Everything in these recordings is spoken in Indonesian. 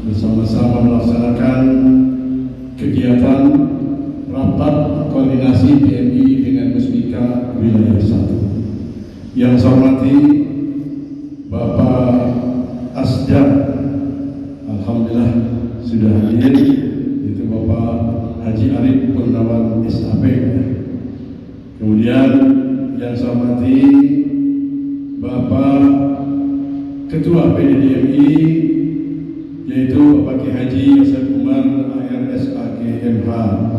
bersama-sama melaksanakan kegiatan rapat koordinasi PMI dengan Musbika Wilayah 1. Yang saya hormati Bapak Asda, alhamdulillah sudah hadir, itu Bapak Haji Arif Purnawan SAP. Kemudian yang saya hormati Bapak Ketua PDDMI, yaitu Bapak Ki Haji Yosef Umar ARSAG MH,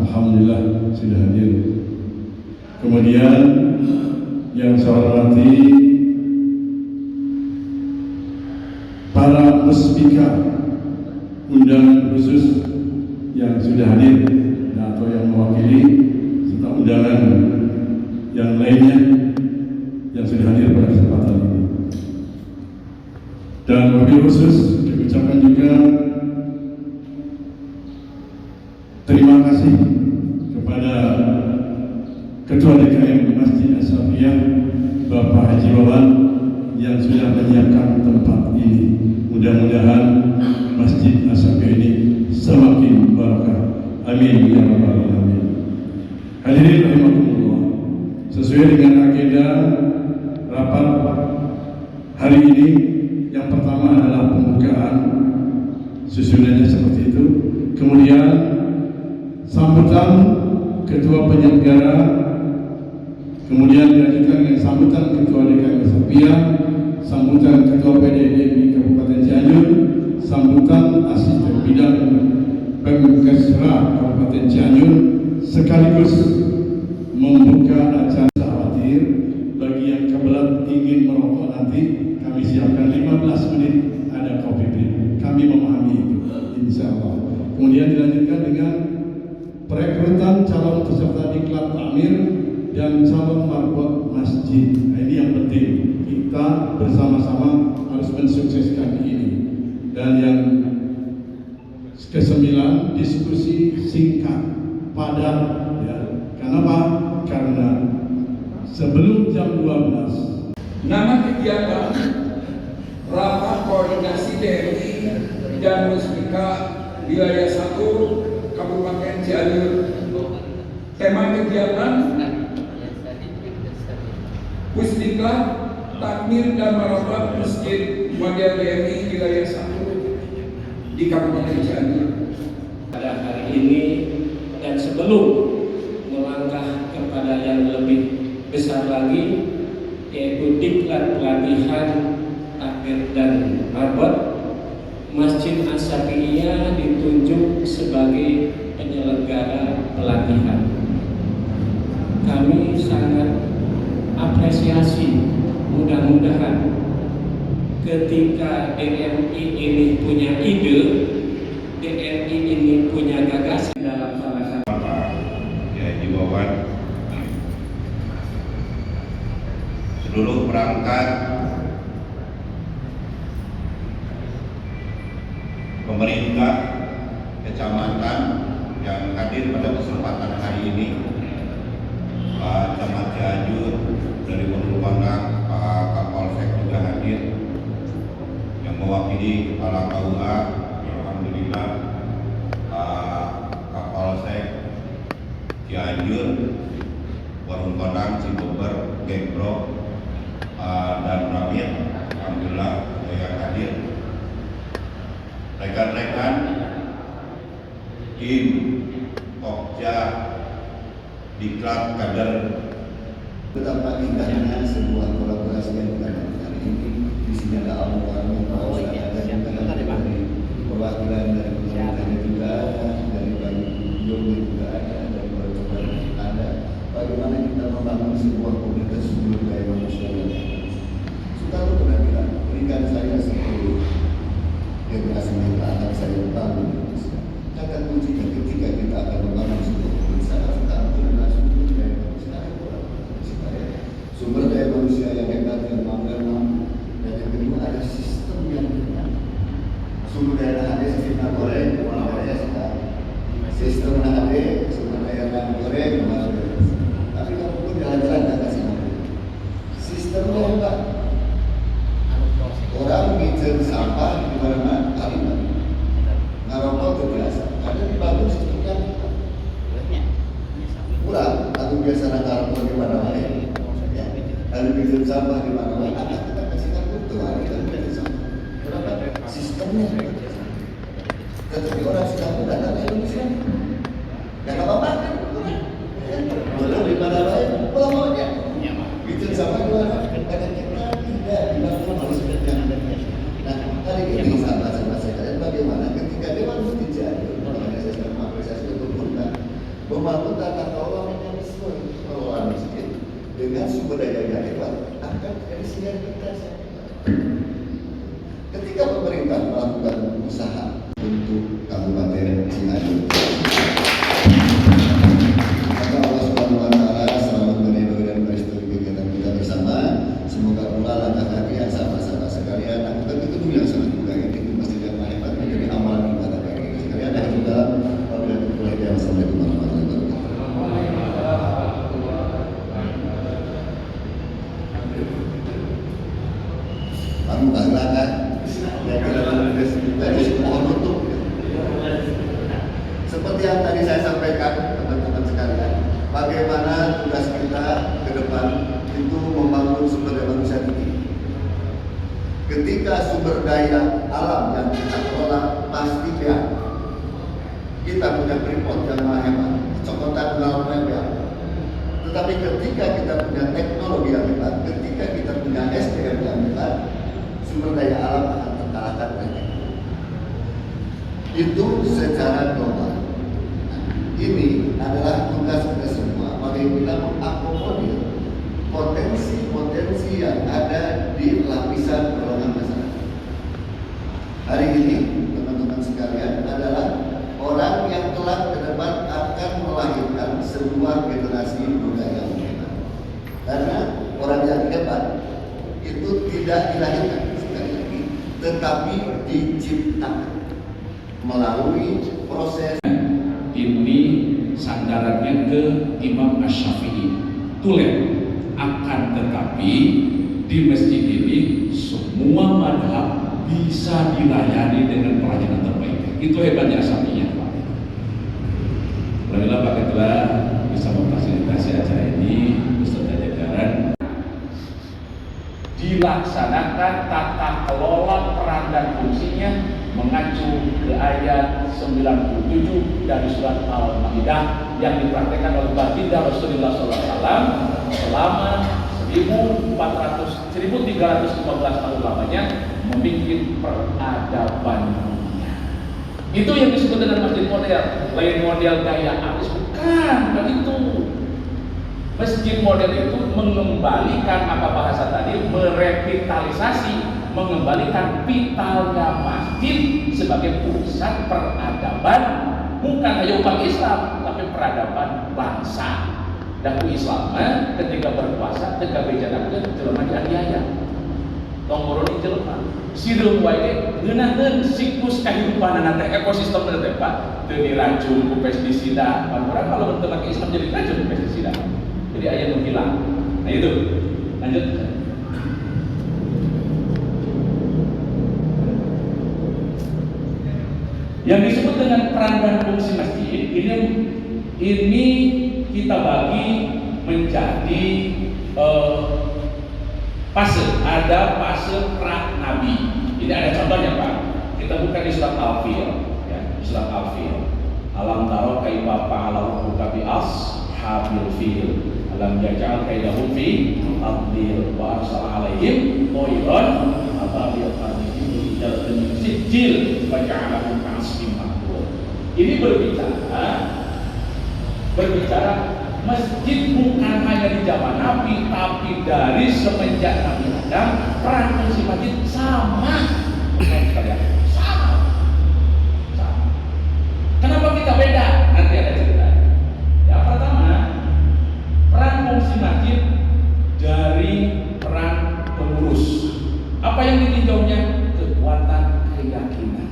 alhamdulillah sudah hadir. Kemudian yang saya hormati para musbika undangan khusus yang sudah hadir atau yang mewakili, serta undangan yang lainnya yang sudah hadir pada kesempatan ini. Dan wabil khusus kami ucapkan juga terima kasih kepada Ketua DKM Masjid As-Safiyah Bapak Haji Wawan yang sudah menyiapkan tempat ini. Mudah-mudahan Masjid As-Safiyah ini semakin barakah. Amin ya rabbal alamin. Hadirin rahimakumullah. Sesuai dengan agenda rapat hari ini, yang pertama adalah pembukaan, susunannya seperti itu. Kemudian sambutan Ketua Penyelenggara, kemudian dilanjutkan dengan sambutan Ketua DKM Safiyah, sambutan Ketua PDDMI Kabupaten Cianjur, sambutan Asisten Bidang Pemkesra Kabupaten Cianjur, sekaligus membuka acara. Khawatir bagi yang kebelat ingin merokok nanti, kami siapkan 15 menit ada kopi break. Kami memahami itu, insya Allah. Kemudian dilanjutkan dengan perekrutan calon peserta diklat takmir dan calon marbot masjid. Nah, ini yang penting, kita bersama-sama harus mensukseskan ini. Dan yang ke-9, diskusi singkat, padat, ya. Kenapa? Karena sebelum jam 12. Nama kegiatan rapat koordinasi DMI dan Musbika Wilayah 1 Kabupaten Cianjur. Tema kegiatan Musbika takmir dan marapat Masjid Model DMI Wilayah 1 di Kabupaten Cianjur. Pada hari ini dan sebelum melangkah kepada yang lebih besar lagi, yaitu diklat pelatihan takmir dan marbot, Masjid As-Safiyah ditunjuk sebagai penyelenggara pelatihan. Kami sangat apresiasi, mudah-mudahan ketika DMI ini punya ide, DMI ini punya gagasan dalam salah satu seluruh perangkat pemerintah kecamatan yang hadir pada kesempatan hari ini, Pak Camat Cianjur dari Wonolwangak, Pak Kapolsek juga hadir, yang mewakili Kepala KUA, alhamdulillah Pak Kapolsek Cianjur, Warung Kodang, Cibober, Gembro, dan Ramit, alhamdulillah yang hadir. Rekan-rekan tim Pokja Diklat Kader, betapa indahnya sebuah kolaborasi yang kita lakukan hari ini. Di sini ada almarhum Pak Ustaz, ada juga dari perwakilan dari pemerintahnya juga ada, dari Bagi Jombo juga ada, dari Bapak ada. Bagaimana kita membangun sebuah komunitas sumber daya manusia yang Soekarno pernah bilang, berikan saya 10 generasi mental akan saya bangun Indonesia. Kata kuncinya ketika kita akan membangun sebuah komunitas, kita adalah sumber daya manusia. Sumber daya manusia yang hebat, yang mampu, dan yang kedua ada sistem yang benar. Sumber daya ada sistem goreng, sistem ada sumber daya goreng, tapi kamu pun jalan-jalan tak kasih mampu. Sistemnya hebat. Orang bicara sampah di mana-mana, kalimat sampah di mana-mana, akan kita kasih kartu keluar kita tidak sampah. Kenapa? Sistemnya. Tetapi orang sudah datang ke Indonesia, nggak apa-apa kan? Belum di mana lain, pulang aja. Bikin sampah di luar, karena kita tidak dilakukan oleh seperti yang ada. Nah, hari ini sahabat-sahabat sekalian, bagaimana ketika Dewan Masjid Cianjur, makanya saya sedang mengapresiasi untuk membangun tata kelola mekanisme pengelolaan masjid dengan sumber daya yang hebat akan dari sinergitas. Ketika pemerintah melakukan usaha untuk Kabupaten Cianjur, maka Allah Subhanahu wa Ta'ala selamat meridhoi dan merestui kegiatan kita bersama. Semoga pula langkah kaki yang sama-sama sekalian lakukan gedung yang sangat mudah ini masjid yang hebat menjadi amalan ibadah bagi kita sekalian. Dan juga wassalamualaikum warahmatullahi wabarakatuh. Kamu kan? Seperti yang tadi saya sampaikan, teman-teman sekalian, bagaimana tugas kita ke depan itu membangun sumber daya manusia tinggi. Ketika sumber daya alam yang kita kelola pasti ya, kita punya freeport yang maha hebat, cokotan laut ya. Tetapi ketika kita punya teknologi yang hebat, ketika kita punya SDM yang hebat, sumber daya alam akan terkalahkan oleh teknologi. Itu secara global. Ini adalah tugas kita semua, bagaimana mengakomodir potensi-potensi yang ada di lapisan golongan masyarakat. Hari ini, teman-teman sekalian, adalah orang yang kelak ke depan akan melahirkan sebuah generasi muda yang hebat. Karena orang yang hebat itu tidak dilahirkan sekali lagi, tetapi diciptakan melalui proses. Ini sandarannya ke Imam Asy-Syafi'i. Tulen, akan tetapi di masjid ini semua madhab bisa dilayani dengan pelayanan terbaik. Itu hebatnya Asy-Syafi'i, Pak. Alhamdulillah Pak Ketua bisa memfasilitasi acara ini beserta jajaran. Dilaksanakan tata kelola peran dan fungsinya mengacu ke ayat 97 dari surat Al-Maidah yang dipraktekkan oleh baginda Rasulullah SAW selama 1315 tahun lamanya memimpin peradaban dunia. Itu yang disebut dengan masjid model, lain model gaya artis, bukan itu. Masjid model itu mengembalikan apa bahasa tadi, merevitalisasi, mengembalikan vitalnya masjid sebagai pusat peradaban, bukan hanya umat Islam, tapi peradaban bangsa. Dan Islamnya ketika berpuasa, ketika berjalan jelema dianiaya, tonggoron jelema, sireum wae ngeunaheun siklus kehidupan nanti ekosistem nanti Pak, teu diracun ku pestisida. Padahal kalau bentuk Islam jadi racun pestisida. Jadi ayat menghilang. Nah itu, lanjut. Yang disebut dengan peran dan fungsi masjid ini kita bagi menjadi fase. Ada fase pra Nabi. Ini ada contohnya Pak. Kita buka di surat Al-Fil, ya, surat Al-Fil. Alam taro kaifa fa'ala rabbuka bi ashabil fil. Alam yaj'al kaidahum fi tadlil wa arsala alaihim tayran ababil tarmihim bil sijil wa ja'alahum ka'asfin ma'kul. Ini berbicara masjid bukan hanya di zaman Nabi, tapi dari semenjak Nabi Adam peran fungsi masjid sama. Sama. Kenapa kita beda? Nanti ada cerita. Yang pertama, peran fungsi masjid dari peran pengurus. Apa yang ditinjaunya? Kekuatan keyakinan.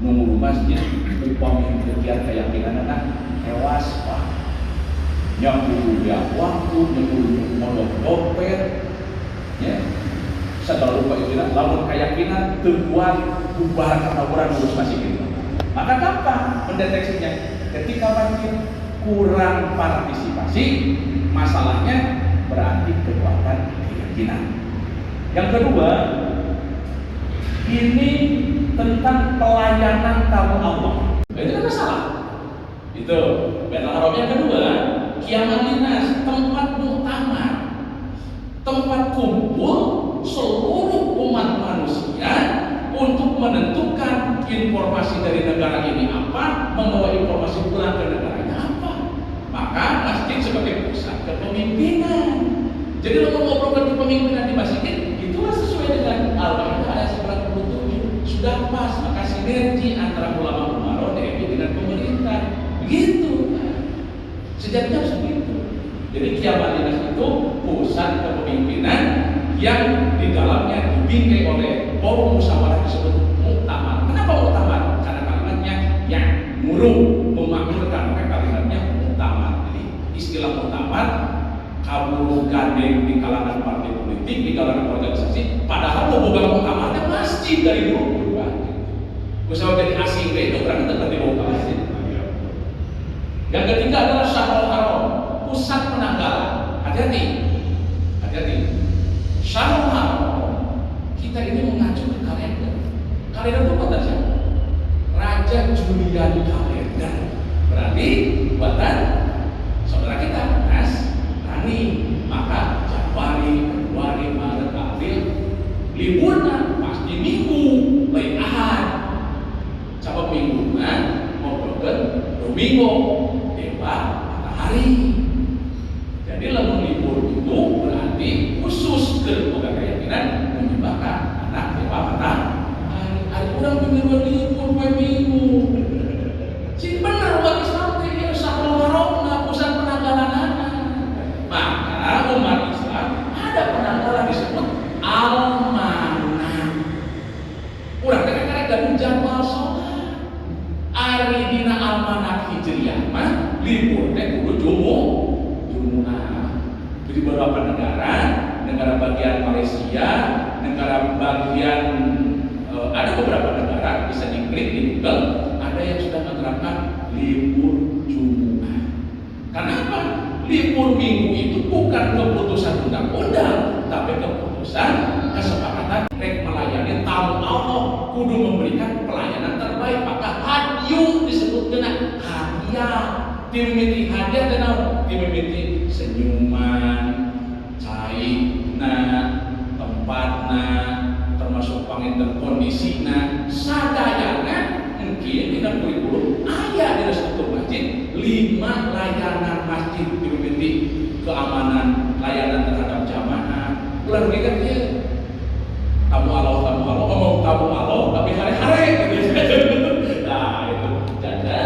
Mengurus masjid, upami kegiatan keyakinan anak hewas Pak. Yang dulu waktu, yang modal dompet, ya. Segala lupa itu lamun keyakinan terbuat bubar ketaburan urus masjid itu. Maka gampang mendeteksinya. Ketika masjid kurang partisipasi, masalahnya berarti kekuatan keyakinan. kepemimpinan. Yang kedua, ini tentang pelayanan tamu Allah. Itu kan salah. Itu Baitul Haram. Yang kedua, Qiyaman Linnas, tempat muktamar, tempat kumpul seluruh umat manusia untuk menentukan informasi dari negara ini apa, membawa informasi pulang ke negaranya apa. Maka masjid sebagai pusat kepemimpinan. Jadi kalau ngobrolkan kepemimpinan di masjid, itu sesuai dengan Al-Baqarah ayat 97. Sudah pas, maka sinergi antara ulama umaro DMI dengan pemerintah. Begitu. Sejatinya harus begitu. Jadi Qiyaman Linnas itu pusat kepemimpinan yang di dalamnya dibingkai oleh forum musyawarah disebut muktamar. Kenapa muktamar? Karena kalimatnya yang murung, memakmurkan, maka kalimatnya muktamar. Jadi istilah muktamar kabur gandeng di kalangan partai politik, di kalangan organisasi, padahal bobogan muktamarnya masjid dari dulu. Misalnya jadi asing itu berarti tetap di bawah masjid. Yang ketiga adalah Syahrul Haram, pusat penanggalan. Hati-hati, hati-hati. Syahrul Haram, kita ini mengacu ke kalender. Kalender itu kata siapa? Raja Julian Kalender. Berarti buatan saudara kita, Nasrani. Maka Januari, Februari, Maret, April liburnya pasti minggu, lain Ahad. Coba minggu, ngobrolkan Domingo, Dewa, matahari. Jadi lamun libur itu berarti khusus ke keyakinan menyembahkan anak Dewa matahari. Hari orang minggu libur minggu. Sing benar umat Islam itu Syahrul Haram, pusat penanggalan anak. Maka umat Islam ada penanggalan disebut Al-Manah. Urang teh kadang jadwal sholat. Ari dina Al-Manah Hijriah mah libur teh kudu Jumu'ah. Jadi beberapa negara bagian Malaysia, negara bagian ada beberapa negara bisa diklik di Google, ada yang sudah menerapkan libur Jumu'ah. Kenapa? Libur minggu itu bukan keputusan undang-undang, tapi keputusan kesepakatan rek melayani tamu Allah, kudu memberikan pelayanan terbaik. Maka hadiah disebut dengan hadiah. Dimimiti hadiah tenau, dimimiti senyuman, cairna, tempatna, termasuk panginten kondisina, sadayana mungkin tidak kurikulum ayah di struktur masjid 5 layanan masjid dimimiti keamanan, layanan terhadap jamaah. Ulang lagi kan dia tamu Allah, ngomong tamu Allah tapi hari-hari gitu. Nah itu jadi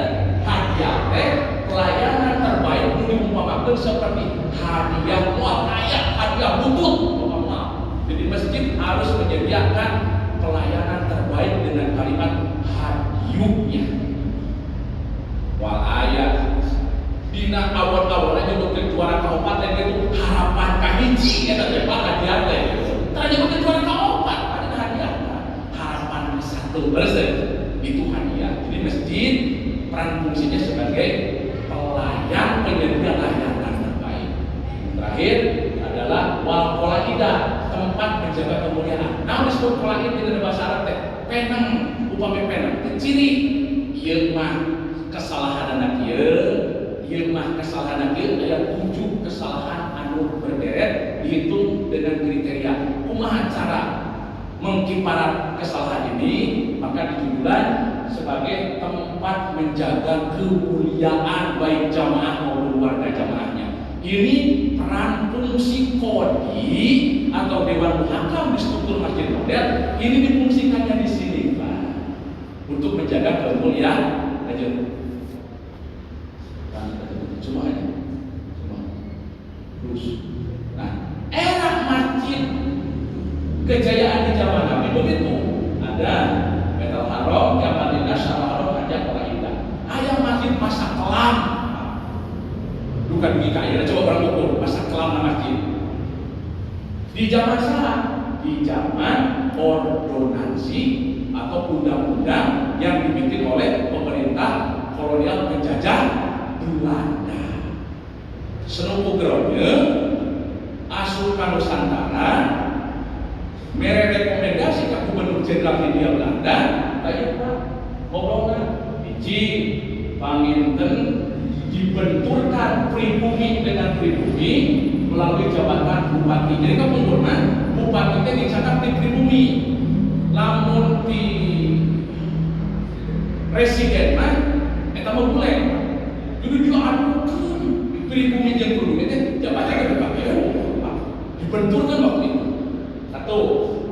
hadiah teh pelayanan terbaik diumpamakan seperti hadiah mual ayat, hadiah butut. Jadi masjid harus menyediakan pelayanan terbaik dengan kalimat hadiahnya. Wal ayat dina awal-awalnya nyebutkan juara kabupaten itu harapan kahiji kata siapa hadiah teh. Tanya nyebutkan juara kabupaten ada hadiah. Harapan satu persen itu hadiah. Jadi masjid peran fungsinya sebagai pelayan penyedia layanan terbaik. Terakhir adalah wal qolaidah, tempat menjaga kemuliaan. Nah disebut qolaid di dalam bahasa Arab teh peneng, upami peneng ciri ieu mah kesalahan anak ieu mah kesalahan anak ieu aya 7 kesalahan anu berderet dihitung dengan kriteria kumaha cara mengkiparat kesalahan ini, maka dijudulkan sebagai tempat menjaga kemuliaan baik jamaah maupun warga jamaahnya. Ini peran fungsi kodi atau dewan muhakam di struktur masjid modern ini difungsikannya di sini Pak untuk menjaga kemuliaan aja. Semuanya, semua. Terus, nah era masjid kejayaan di zaman Nabi begitu ada Baitul Haram, Qiyaman Linnas, Syahrul Haram, Hajat, Qolaidah. Ayah masjid masa kelam. Bukan di kaya, coba orang ukur masa kelam masjid. Di zaman sana, di zaman ordonansi atau undang-undang yang dibikin oleh pemerintah kolonial penjajah Belanda. Senupu geronya Asukan Nusantara mere rekomendasi ke Gubernur Jenderal Hindia Belanda kayak apa? Ngobrolnya biji panginten dibenturkan pribumi dengan pribumi melalui jabatan bupati. Jadi kemudian bupati itu dicatat di pribumi, lamun di residen mah eta mah boleh. Dulu diadukan pribumi jeung pribumi teh jabatannya berbeda. Dibenturkan waktu itu. Satu.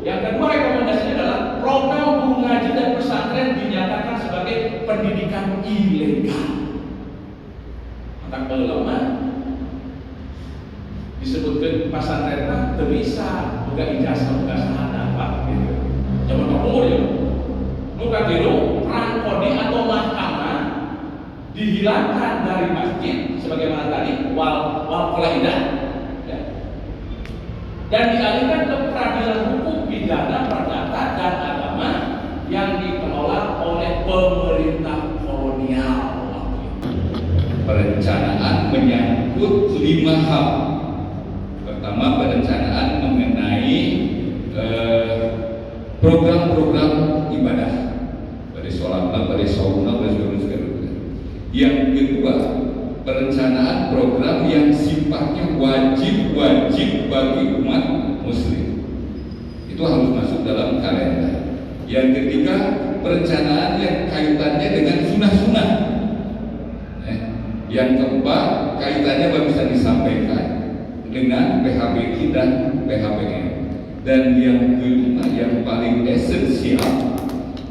Yang kedua rekomendasinya adalah program guru ngaji dan pesantren dinyatakan sebagai pendidikan ilegal. Maka ulama disebutkan pesantren mah teu bisa boga ijazah boga syahadat Pak gitu. Zaman umur ya. Nu katilu peran kodi atau mahkamah dihilangkan dari masjid sebagaimana tadi wal qaidah ya. Dan dialihkan ke peradilan hukum pidana perdata dan agama yang dikelola oleh pemerintah kolonial. Perencanaan menyangkut 5 hal. Pertama, perencanaan mengenai program-program ibadah, pada sholat, pada sauna, pada segala-segala. Yang kedua, perencanaan program yang sifatnya wajib bagi umat muslim. Itu harus masuk dalam kalender. Yang ketiga, perencanaan yang kaitannya dengan sunnah-sunnah. Yang keempat, kaitannya bisa disampaikan dengan PHBI dan PHBN. Dan yang kelima, yang paling esensial,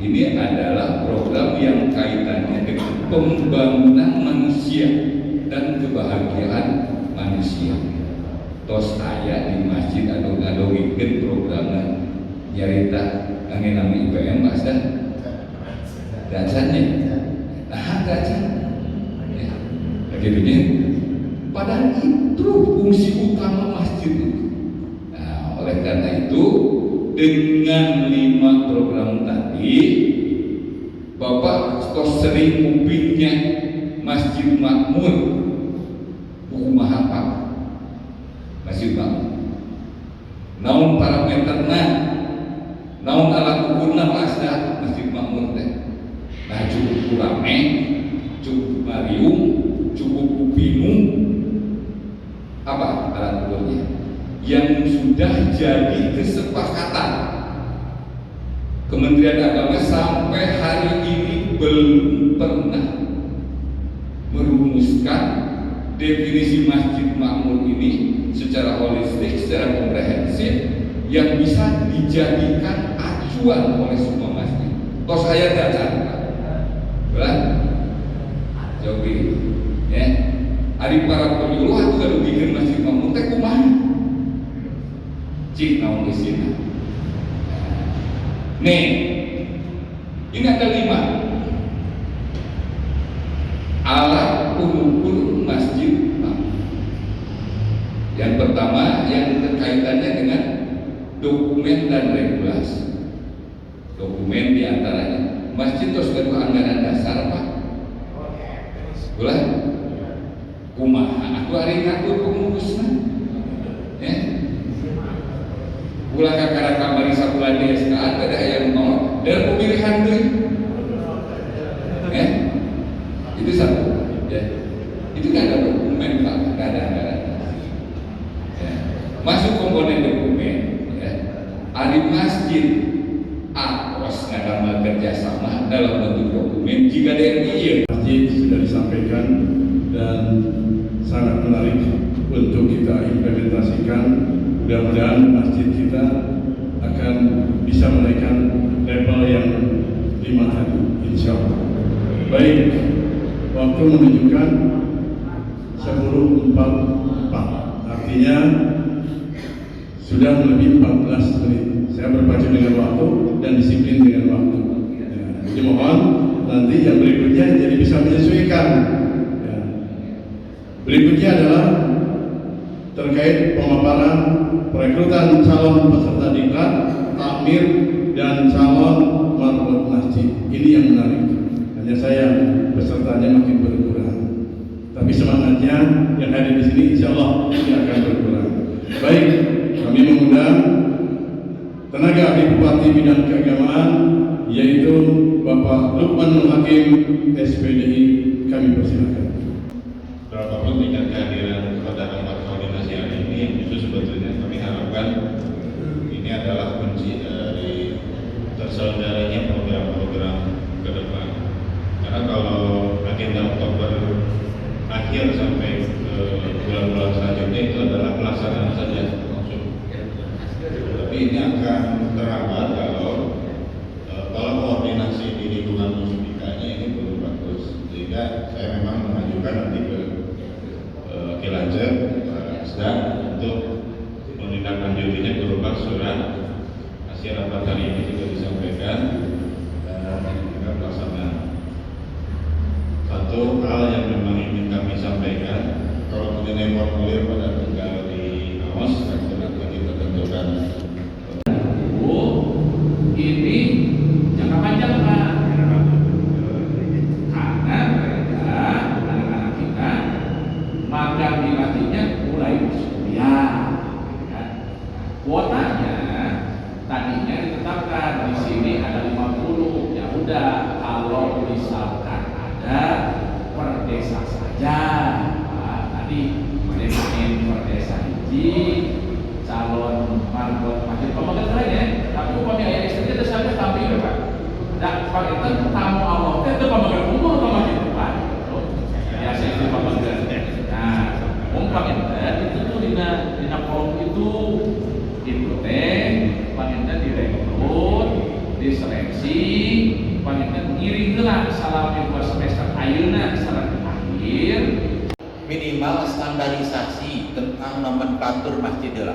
ini adalah program yang kaitannya dengan pembangunan manusia dan kebahagiaan manusia. Tos aya di masjid atau ngadongikeun programna nyarita ngangeunana IPM Mas dah. Dacannya. Nah, dacan. Ya. Begitunya. Padahal itu fungsi utama masjid itu. Nah, oleh karena itu dengan 5 program tadi Bapak sering mupingnya Masjid Makmur buku mahapa Masjid Makmur naon parameterna naon alat ukurna pasda Masjid Makmur teh nah cukup rame cukup marium cukup upinung apa alat ukurnya yang sudah jadi kesepakatan Kementerian Agama sampai hari ini belum pernah merumuskan definisi Masjid Makmur ini secara holistik, secara komprehensif yang bisa dijadikan acuan oleh semua masjid. Tos saya dacan, belah, jauh ini, ya. Hari para penyuluh itu kalau bikin Masjid Makmur teh kumaha, cik naon isina. Nih, ini ada 5 alat pengukur masjid. Yang pertama yang terkaitannya dengan dokumen dan regulasi. Dokumen diantaranya masjid terus kedua anggaran dasar Pak. Boleh? Kumaha aku hari ngatur pengurusnya. Ya. Ulah kakara kamari sabulan di SKA ada yang mau dan pemilihan deui. Itu satu. Ya. Itu kan ada dokumen Pak, enggak ada anggaran. Ya. Masuk komponen dokumen ya. Ari masjid akos ngadamel kerjasama dalam bentuk dokumen jika DRI masjid sudah disampaikan dan sangat menarik untuk kita implementasikan. Mudah-mudahan masjid kita akan bisa menaikkan level yang 5 tadi, insya Allah. Baik, waktu menunjukkan 10.44, artinya sudah lebih 14 menit. Saya berpacu dengan waktu dan disiplin dengan waktu. Ya, jadi mohon nanti yang berikutnya jadi bisa menyesuaikan. Ya. Berikutnya adalah terkait pemaparan perekrutan calon peserta diklat, takmir, dan calon marbot masjid. Ini yang menarik. Hanya saya pesertanya makin berkurang. Tapi semangatnya yang ada di sini insya Allah tidak akan berkurang. Baik. kami mengundang tenaga ahli Bupati bidang keagamaan yaitu Bapak Lukman Nur Hakim SPDI. Kami persilakan. Berapapun tingkat kehadiran pada tempat koordinasi hari ini, itu sebetulnya kami harapkan ini adalah kunci dari terselenggaranya program-program ke depan. Karena kalau agenda Oktober akhir sampai ke bulan-bulan selanjutnya itu adalah pelaksanaan saja langsung. Tapi ini akan terhambat kalau koordinasi di lingkungan musikanya ini belum bagus. Sehingga saya memang mengajukan nanti ke Kilancer sedang untuk menindaklanjutinya berupa surat hasil rapat hari ini juga disampaikan dan juga pelaksanaan. Satu hal yang memang ingin kami sampaikan, kalau mengenai formulir pada tinggal di AOS nanti kita tentukan. Ini jangka panjang Pak, karena mereka anak-anak kita magang dilatihnya mulai masuk kuliah. Kuotanya tadinya ditetapkan di sini ada 50. Ya udah, kalau misalkan ada per desa saja. Nah, tadi manajemen per desa ini calon marbot masjid pemegang lain ya. Tapi upamanya ayah istri itu saja tampil ya Pak. Dan Pak itu tamu Allah itu pemegang umur atau masjid Pak. Ya saya itu pemegang. Nah, umpamanya itu tuh dina kolom itu teh panginten direkrut, diseleksi, panginten ngiringkeun salami buat semester ayeuna sareng akhir minimal standarisasi tentang nomenklatur masjidil.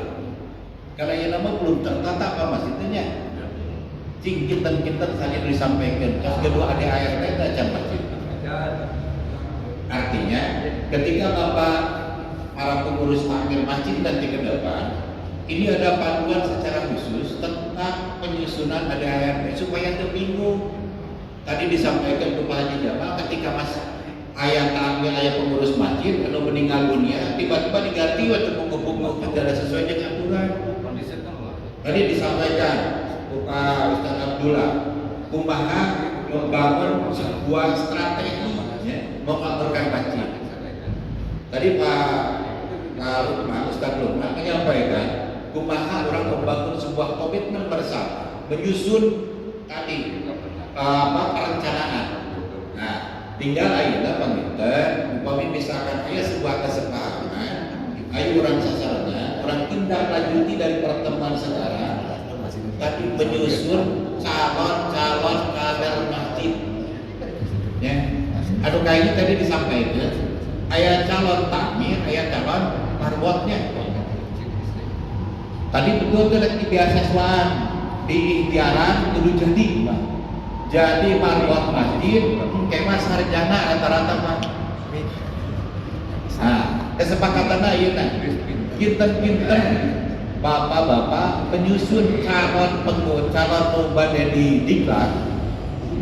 Karena yang nama belum tertata apa masjidnya. Cing kinten-kinten saja disampaikan. Terus kedua ada ART aja masjid. Artinya ketika Bapak para pengurus takmir masjid nanti ke depan, ini ada panduan secara khusus tentang penyusunan ADART supaya terbingung. Tadi disampaikan ke Pak Haji Jamal ketika Mas ayah takmir ayah pengurus masjid kalau meninggal dunia tiba-tiba diganti waktu buku-buku tidak sesuai dengan aturan. Tadi disampaikan Pak Ustaz Abdullah kumaha membangun sebuah strategi mengaturkan masjid. Tadi Pak Ustaz Lukman menyampaikan kumaha orang membangun sebuah komitmen bersama, menyusun tadi perencanaan. Nah, tinggal ayeuna panginten upami misalkan aya sebuah kesepakatan, ayo orang sasarannya, orang tindak lanjuti dari pertemuan sekarang, tadi menyusun calon kader masjid. Ya, anu kayaknya tadi disampaikan, aya calon takmir, aya calon marbotnya. Tadi betul di beasiswaan di ikhtiaran kudu jadi Pak. Jadi marbot masjid kemah sarjana rata-rata Pak. Nah, kesepakatan ayeuna kinten-kinten bapak-bapak penyusun calon bade di diklat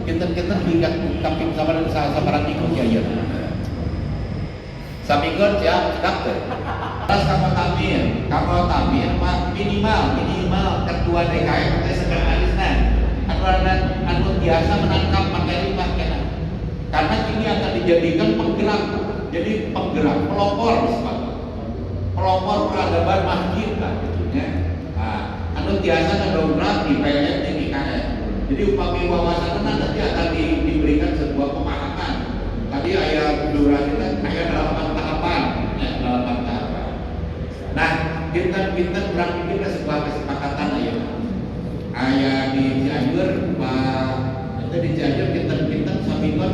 kinten-kinten hingga kaping samaran ikut ya ieu. Samingkeun ya daftar. Terus kamu tamir minimal ketua DKM teh sekretarisna anu biasa menangkap materi Pak kena. Karena ini akan dijadikan penggerak. Jadi penggerak pelopor peradaban masjid lah gitu ya. Nah, anu biasa ngedongkrak di PLN di IKN. Jadi upami wawasan nanti akan diberikan sebuah pemahaman. Tadi ayat durasi ayat 8 tahapan, ya 8 tahapan. Nah, kita kurang pikir sebuah kesepakatan ayat di Cianjur Pak, itu di Cianjur kita samingkon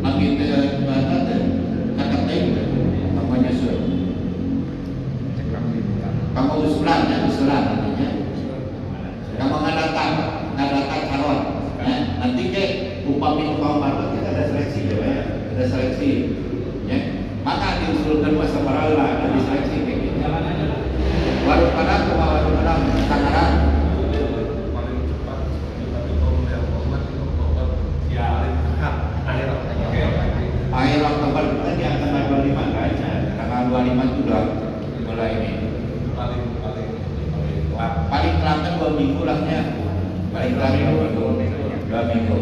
lagi kata apa nyusul kamu usulan artinya kamu ngadatan calon ya. Nanti ke upami market kita ada seleksi ya, maka diusulkan masa paralel ada diseleksi kayak gitu. Warung Padang Tangerang akhir Oktober kita di tanggal 25 kan? Tanggal 25 itu udah mulai ini. 2 minggu lahnya. Paling lama 2 minggu.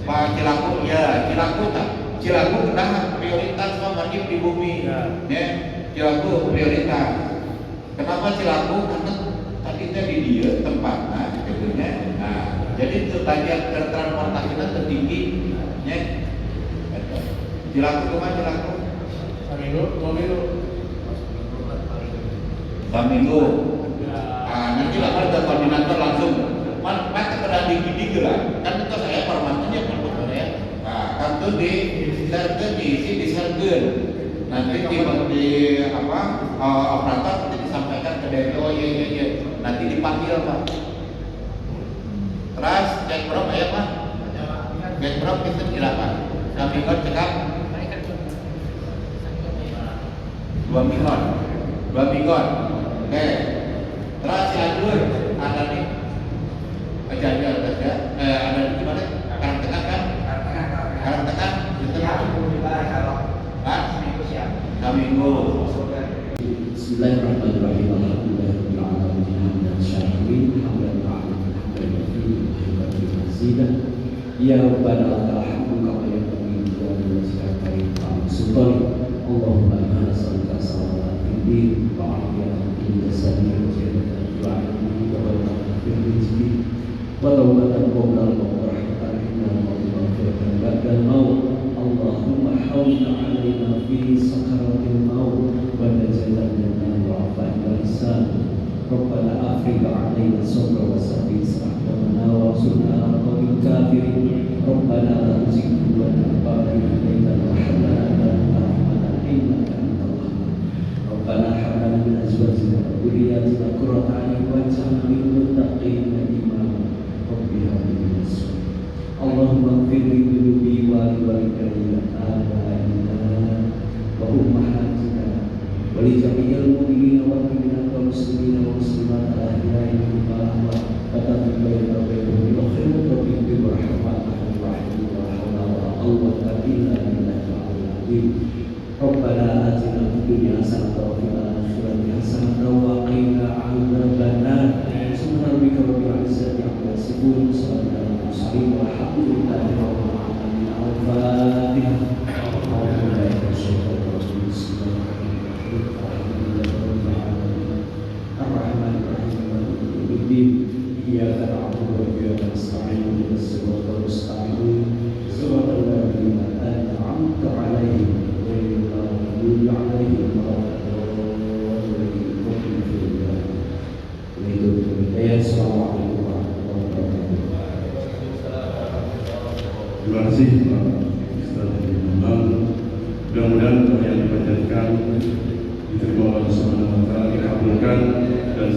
Pak Cilaku, ya Cilaku tak. Cilaku dah prioritas margin di bumi. Ya, Cilaku prioritas. Kenapa Cilaku? Karena tadi di dia tempatnya, sebetulnya. Nah, jadi itu tadi transportasinya tertinggi. Ya. Cilaku kemana Cilaku? Seminggu. Nanti lah ada koordinator langsung. Maka kerana di gerak. Kan itu saya permanennya kan betul ya. Nah, kan itu di sergen. Nanti di apa operator nanti disampaikan ke DPO ya. Nanti dipanggil Pak. Terus cek berapa ya Pak? Cek berapa kita silakan. Kami ikut cekap 2 minggu. Oke. Terus Cianjur ada nih. Cianjur ada. Ada di mana? Karang Tengah kan? Karang Tengah. Itu Seminggu. Bismillahirrahmanirrahim. Alhamdulillahirabbil alamin hamdan syakirin hamdan ma'rufan ya rabbana lakal hamdu kama yanbaghi li wajhika sultani. Allahumma inna nas'aluka salawatan fid din wa afiyatan fil jasadi wa jannatan fil 'ilmi wa barakatan fil rizqi wa tawbatan qabla al-maut wa rahmatan inna maghfiratan ba'dal maut. Allahumma hawwin 'alaina fi sakaratil maut wa najatan minan wa afa'il lisan. Rabbana afrigh 'alaina sabra wa sabbit aqdamana wa ansurna 'alal qawmil kafirin. Rabbana la tuzigh qulubana ba'da idh hadaytana wa hab lana innaka antal wahhab. Rabbana hab lana min azwajina wa dhurriyyatina qurrata a'yun waj'alna lil muttaqina imama. Rabbi hab lana min as-solihin. Allahumma ighfir li dhunubi wa li walidayya abaina wa ummahatina wa li jami'il mu'minina wal mu'minat wal muslimina wal muslimat al-ahya'i minhum wal amwat wa taqabbal bainana wa bainahum bil khairi wa bi rahmatika wa la hawla wa la quwwata illa billahil 'aliyyil 'azim. Rabbana atina fid dunya hasanatan wa fil akhirati hasanatan wa qina 'adzabannar. Subhana rabbika rabbil 'izzati 'amma yasifun. Salamun 'alal mursalin walhamdulillahi rabbil alamin. Al-Fatihah. Iyyaka na'budu wa iyyaka nasta'in ihdinas siratal mustaqim siratal ladzina an'amta 'alaihim ghairil maghdubi 'alaihim waladdallin. Assalamualaikum warahmatullahi wabarakatuh. Terima kasih Pak Ustaz Imam. Mudah-mudahan doa yang dipanjatkan diterima oleh Allah Subhanahu wa taala, dikabulkan dan